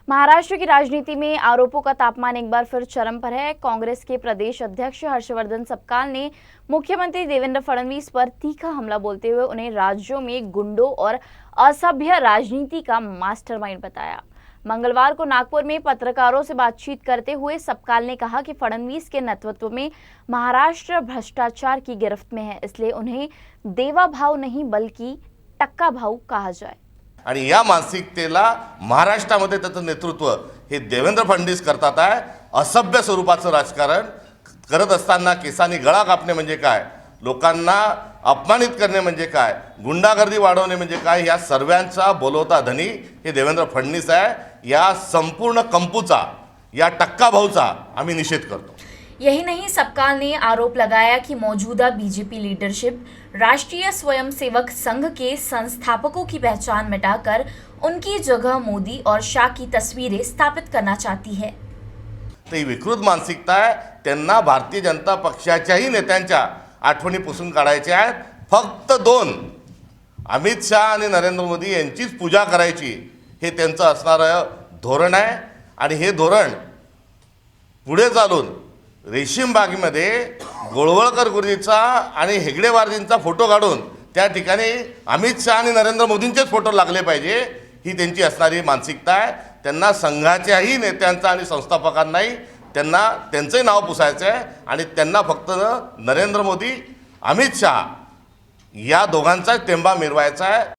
महाराष्ट्र की राजनीति में आरोपों का तापमान एक बार फिर चरम पर है। कांग्रेस के प्रदेश अध्यक्ष हर्षवर्धन सपकाल ने मुख्यमंत्री देवेंद्र फडणवीस पर तीखा हमला बोलते हुए उन्हें राज्यों में गुंडों और असभ्य राजनीति का मास्टरमाइंड बताया। मंगलवार को नागपुर में पत्रकारों से बातचीत करते हुए सपकाल ने कहा कि फडणवीस के नेतृत्व में महाराष्ट्र भ्रष्टाचार की गिरफ्त में है, इसलिए उन्हें देवा भाव नहीं बल्कि टक्का भाव कहा जाए। आणि या मानसिकतेला महाराष्ट्रामध्ये त्याचं नेतृत्व हे देवेंद्र फडणवीस करतात आहे। असभ्य स्वरूपाचं राजकारण करत असताना केसांनी गळा कापणे म्हणजे काय, लोकांना अपमानित करणे म्हणजे काय, गुंडागर्दी वाढवणे म्हणजे काय, या सर्वांचा बोलवता धनी हे देवेंद्र फडणवीस आहे। या संपूर्ण कंपूचा, या टक्का भाऊचा आम्ही निषेध करतो। यही नहीं, सपकाल ने आरोप लगाया कि मौजूदा बीजेपी लीडरशिप राष्ट्रीय स्वयंसेवक संघ के संस्थापकों की पहचान मिटाकर उनकी जगह मोदी और शाह की तस्वीरें स्थापित करना चाहती है। तर ही विकृत मानसिकता आहे। त्यांना भारतीय जनता पक्षाच्याही नेत्यांच्या आठवणी पुसून काढायच्या आहेत। फक्त दोन, अमित शाह आणि नरेंद्र मोदी यांचीच पूजा करायची, हे त्यांचं असणारं धोरण आहे। आणि हे धोरण पुढे चालून रेशीम बागेमध्ये गोळवळकर गुरुजीचा आणि हेगडेवारजींचा फोटो काढून त्या ठिकाणी अमित शाह आणि नरेंद्र मोदींचेच फोटो लागले पाहिजे, ही त्यांची असणारी मानसिकता आहे। त्यांना संघाच्याही नेत्यांचा आणि संस्थापकांनाही त्यांना त्यांचे नाव पुसायचं आहे आणि त्यांना फक्त नरेंद्र मोदी, अमित शाह या दोघांचाच टेंबा मिरवायचा आहे।